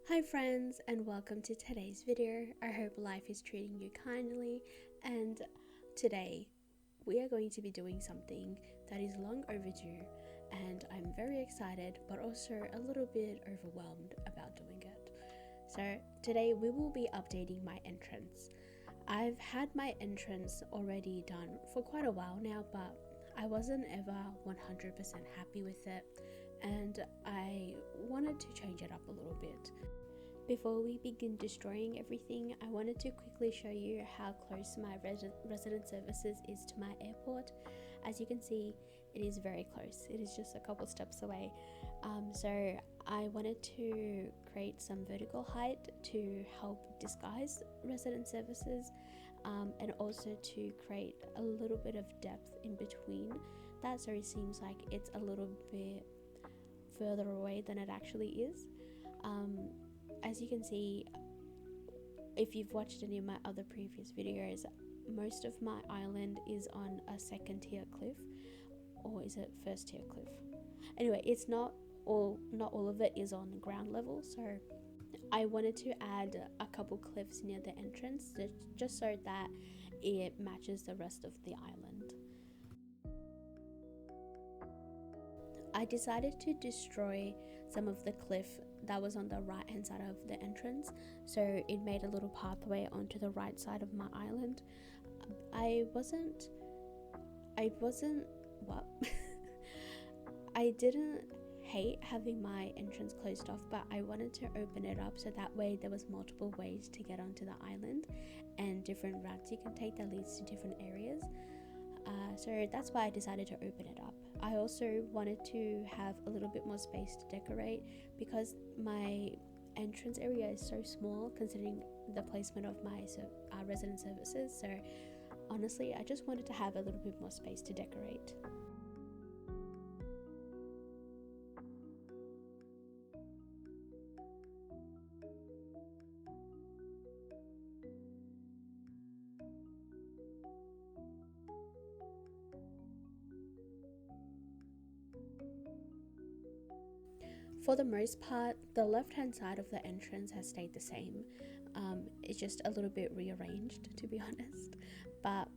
Hi friends, and welcome to today's video. I hope life is treating you kindly, and today we are going to be doing something that is long overdue, and I'm very excited but also a little bit overwhelmed about doing it. So today we will be updating my entrance. I've had my entrance already done for quite a while now, but I wasn't ever 100% happy with it, and I wanted to change it up a little bit. Before we begin destroying everything, I wanted to quickly show you how close my resident services is to my airport. As you can see, it is very close. It is just a couple steps away. So I wanted to create some vertical height to help disguise resident services, and also to create a little bit of depth in between that, so it seems like it's a little bit further away than it actually is. As you can see, if you've watched any of my other previous videos, most of my island is on a second tier cliff, or is it first tier cliff? Anyway, it's not all of it is on ground level, so I wanted to add a couple cliffs near the entrance just so that it matches the rest of the island. I decided to destroy some of the cliff that was on the right hand side of the entrance, so it made a little pathway onto the right side of my island. I wasn't what I didn't hate having my entrance closed off, but I wanted to open it up so that way there was multiple ways to get onto the island and different routes you can take that leads to different areas. So that's why I decided to open it up. I also wanted to have a little bit more space to decorate because my entrance area is so small considering the placement of my resident services. So honestly, I just wanted to have a little bit more space to decorate. For the most part, the left hand side of the entrance has stayed the same. It's just a little bit rearranged, to be honest. But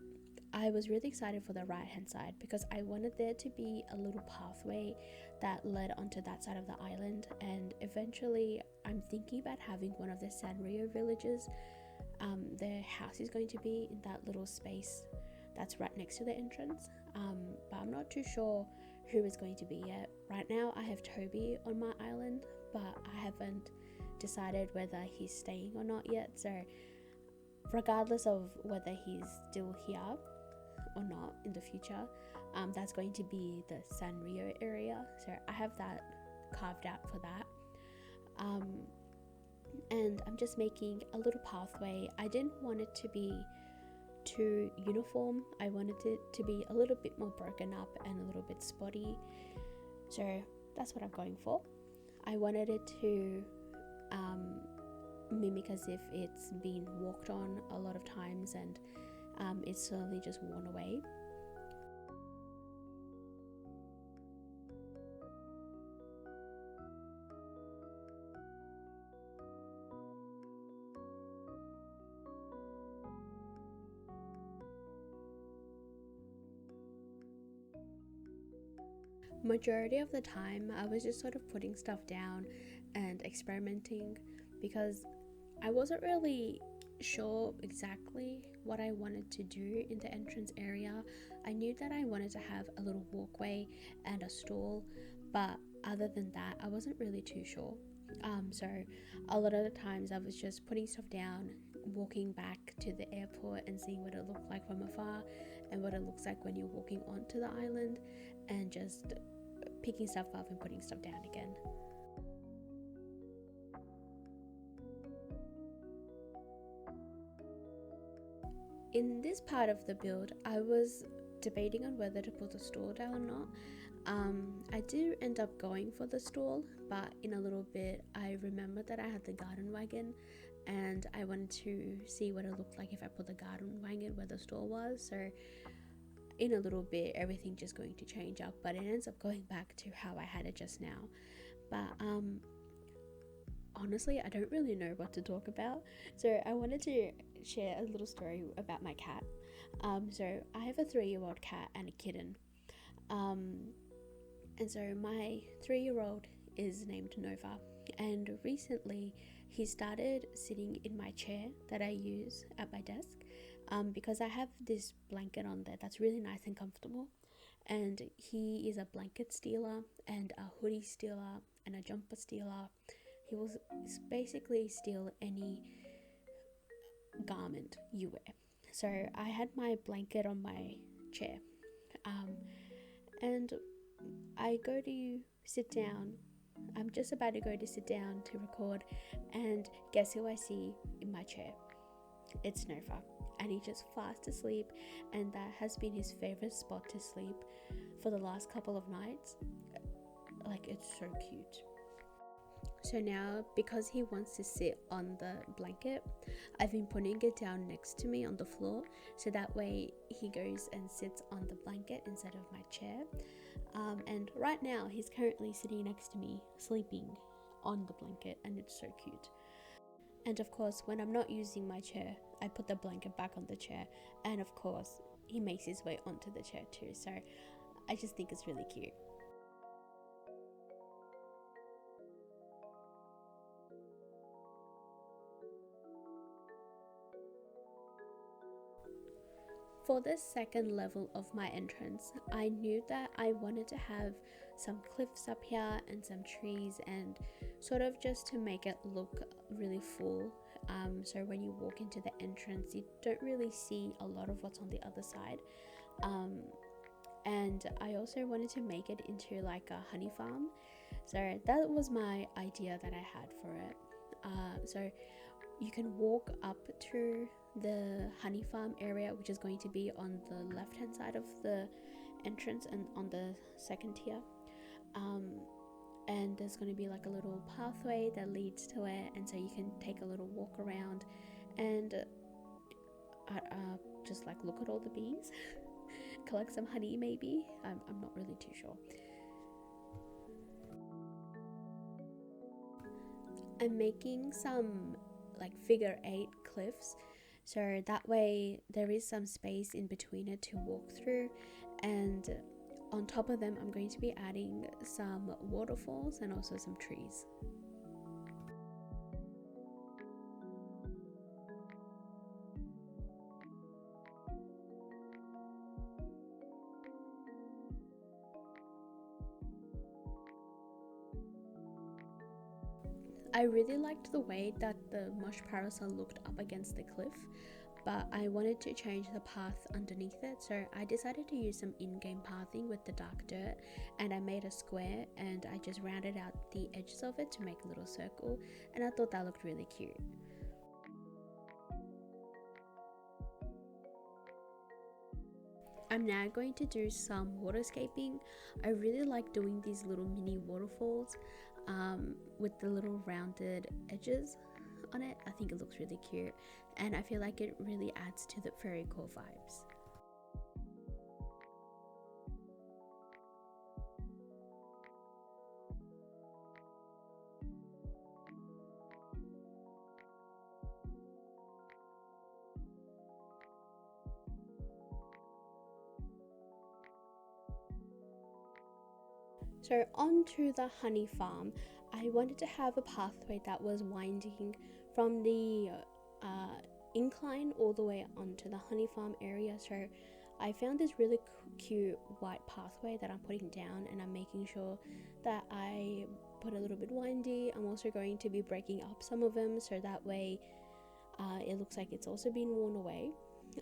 I was really excited for the right hand side because I wanted there to be a little pathway that led onto that side of the island, and eventually I'm thinking about having one of the Sanrio villages. Their house is going to be in that little space that's right next to the entrance, but I'm not too sure who is going to be yet. Right now I have Toby on my island, but I haven't decided whether he's staying or not yet, so regardless of whether he's still here or not in the future, that's going to be the Sanrio area, so I have that carved out for that. And I'm just making a little pathway. I didn't want it to be too uniform. I wanted it to be a little bit more broken up and a little bit spotty, so that's what I'm going for. I wanted it to mimic as if it's been walked on a lot of times and it's slowly just worn away. Majority of the time I was just sort of putting stuff down and experimenting because I wasn't really sure exactly what I wanted to do in the entrance area. I knew that I wanted to have a little walkway and a stall, but other than that I wasn't really too sure. So a lot of the times I was just putting stuff down, walking back to the airport and seeing what it looked like from afar and what it looks like when you're walking onto the island, and just picking stuff up and putting stuff down again. In this part of the build, I was debating on whether to put the stall down or not. I did end up going for the stall, but in a little bit I remembered that I had the garden wagon and I wanted to see what it looked like if I put the garden wagon where the stall was. So in a little bit everything just going to change up, but it ends up going back to how I had it just now. But honestly, I don't really know what to talk about. So I wanted to share a little story about my cat. So I have a 3-year-old cat and a kitten. And so my 3-year-old is named Nova. And recently he started sitting in my chair that I use at my desk, because I have this blanket on there that's really nice and comfortable. And he is a blanket stealer and a hoodie stealer and a jumper stealer. He will basically steal any garment you wear. So I had my blanket on my chair, and I go to sit down. I'm just about to go to sit down to record, and guess who I see in my chair? It's Nova, and he just fast asleep, and that has been his favorite spot to sleep for the last couple of nights. Like, it's so cute. So now, because he wants to sit on the blanket, I've been putting it down next to me on the floor, so that way he goes and sits on the blanket instead of my chair. And right now he's currently sitting next to me sleeping on the blanket, and it's so cute. And of course, when I'm not using my chair, I put the blanket back on the chair, and of course he makes his way onto the chair too. So I just think it's really cute. For the second level of my entrance, I knew that I wanted to have some cliffs up here and some trees, and sort of just to make it look really full. So when you walk into the entrance, you don't really see a lot of what's on the other side. And I also wanted to make it into like a honey farm. So that was my idea that I had for it. So you can walk up to the honey farm area, which is going to be on the left hand side of the entrance and on the second tier. And there's going to be like a little pathway that leads to it, and so you can take a little walk around and just like look at all the bees, collect some honey maybe. I'm not really too sure. I'm making some like figure 8 cliffs, so that way there is some space in between it to walk through, and on top of them I'm going to be adding some waterfalls and also some trees. I really liked the way that the mosh parasol looked up against the cliff, but I wanted to change the path underneath it, so I decided to use some in-game pathing with the dark dirt, and I made a square and I just rounded out the edges of it to make a little circle, and I thought that looked really cute. I'm now going to do some waterscaping. I really like doing these little mini waterfalls with the little rounded edges on it. I think it looks really cute, and I feel like it really adds to the Fairycore vibes. So onto the honey farm, I wanted to have a pathway that was winding from the incline all the way onto the honey farm area. So I found this really cute white pathway that I'm putting down, and I'm making sure that I put a little bit windy. I'm also going to be breaking up some of them so that way it looks like it's also been worn away.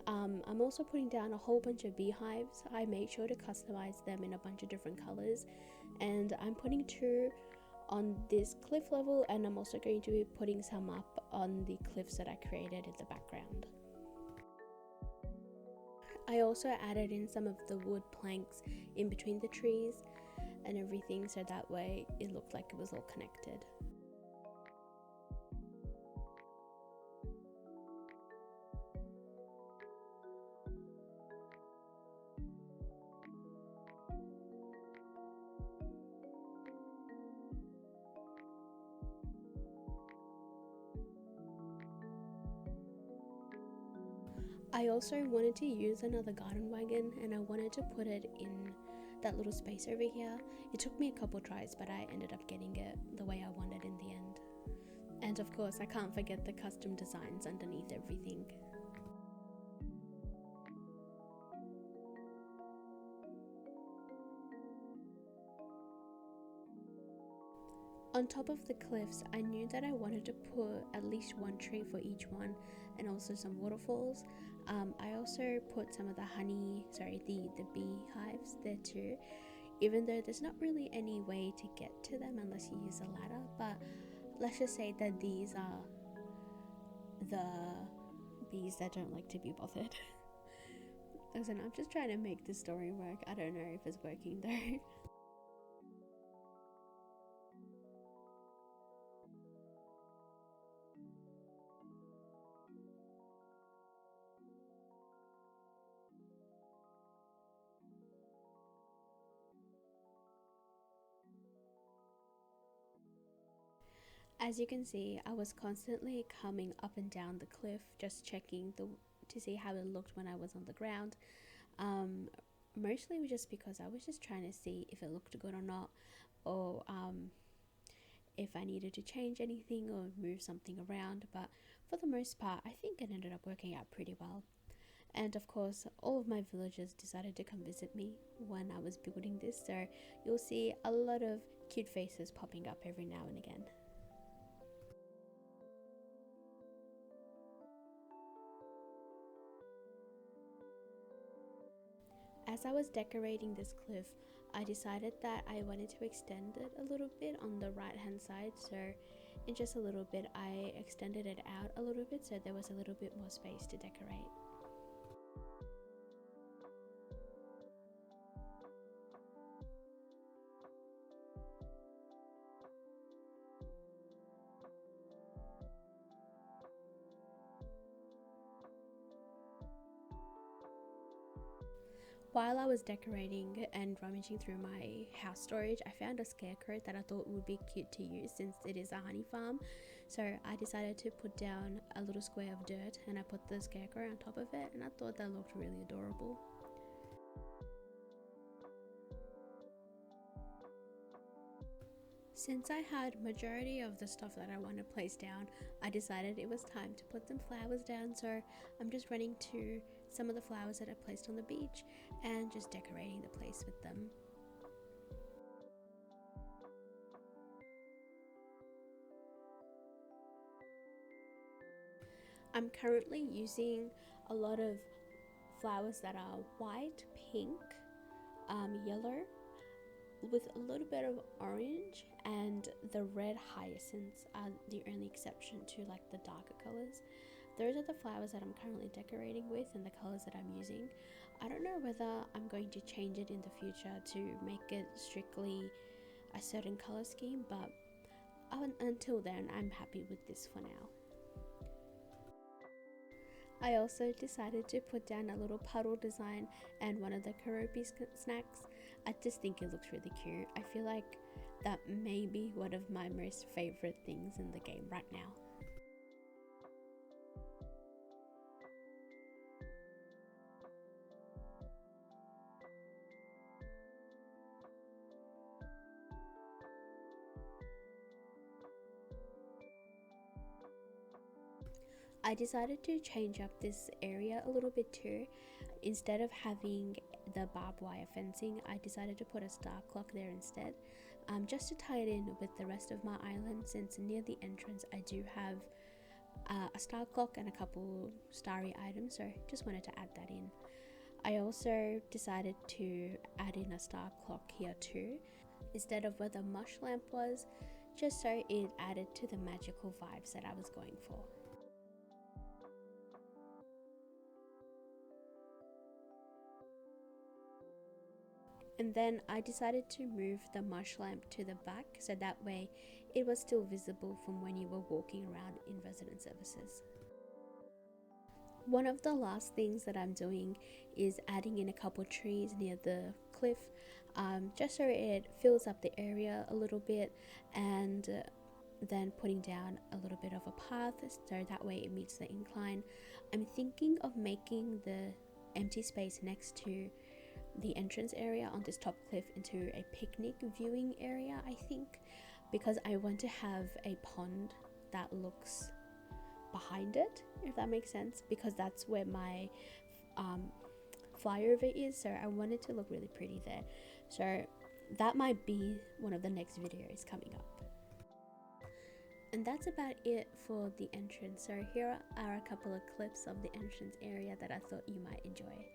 I'm also putting down a whole bunch of beehives. I made sure to customize them in a bunch of different colors, and I'm putting 2 on this cliff level, and I'm also going to be putting some up on the cliffs that I created in the background. I also added in some of the wood planks in between the trees and everything, so that way it looked like it was all connected. I also wanted to use another garden wagon, and I wanted to put it in that little space over here. It took me a couple tries, but I ended up getting it the way I wanted in the end. And of course, I can't forget the custom designs underneath everything. On top of the cliffs, I knew that I wanted to put at least one tree for each one, and also some waterfalls. I also put some of the the beehives there too, even though there's not really any way to get to them unless you use a ladder. But let's just say that these are the bees that don't like to be bothered. Listen, I'm just trying to make this story work. I don't know if it's working though. As you can see, I was constantly coming up and down the cliff, just checking to see how it looked when I was on the ground. Mostly just because I was just trying to see if it looked good or not, or if I needed to change anything or move something around. But for the most part, I think it ended up working out pretty well. And of course, all of my villagers decided to come visit me when I was building this, so you'll see a lot of cute faces popping up every now and again. As I was decorating this cliff, I decided that I wanted to extend it a little bit on the right hand side, so in just a little bit I extended it out a little bit so there was a little bit more space to decorate. While I was decorating and rummaging through my house storage, I found a scarecrow that I thought would be cute to use since it is a honey farm. So I decided to put down a little square of dirt and I put the scarecrow on top of it, and I thought that looked really adorable. Since I had majority of the stuff that I want to place down, I decided it was time to put some flowers down, so I'm just running to some of the flowers that I placed on the beach and just decorating the place with them. I'm currently using a lot of flowers that are white, pink, yellow, with a little bit of orange, and the red hyacinths are the only exception to like the darker colors. Those are the flowers that I'm currently decorating with and the colors that I'm using. I don't know whether I'm going to change it in the future to make it strictly a certain color scheme, but until then I'm happy with this for now. I also decided to put down a little puddle design and one of the Karopi snacks. I just think it looks really cute. I feel like that may be one of my most favorite things in the game right now. I decided to change up this area a little bit too. Instead of having the barbed wire fencing, I decided to put a star clock there instead, just to tie it in with the rest of my island, since near the entrance I do have a star clock and a couple starry items, so just wanted to add that in. I also decided to add in a star clock here too, instead of where the mush lamp was, just so it added to the magical vibes that I was going for. And then I decided to move the mush lamp to the back so that way it was still visible from when you were walking around in resident services. One of the last things that I'm doing is adding in a couple trees near the cliff, just so it fills up the area a little bit, and then putting down a little bit of a path so that way it meets the incline. I'm thinking of making the empty space next to the entrance area on this top cliff into a picnic viewing area, I think, because I want to have a pond that looks behind it, if that makes sense, because that's where my flyover is, so I want it to look really pretty there. So that might be one of the next videos coming up. And that's about it for the entrance. So here are a couple of clips of the entrance area that I thought you might enjoy.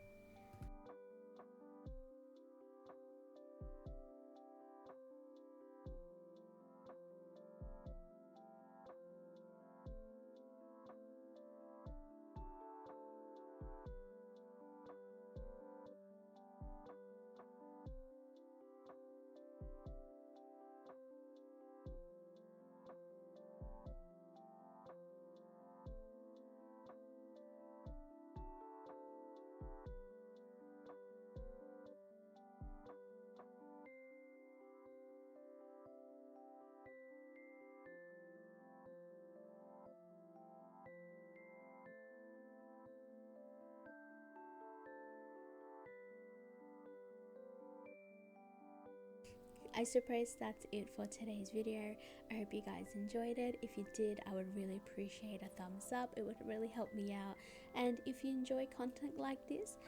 I suppose that's it for today's video. I hope you guys enjoyed it. If you did, I would really appreciate a thumbs up. It would really help me out. And if you enjoy content like this,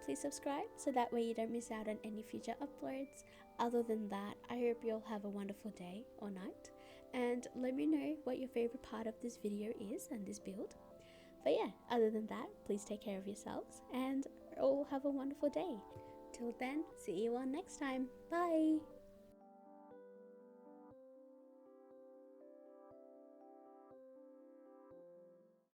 please subscribe so that way you don't miss out on any future uploads. Other than that, I hope you'll have a wonderful day or night, and let me know what your favorite part of this video is and this build. But yeah, other than that, please take care of yourselves and all have a wonderful day. Till then, see you all next time. Bye!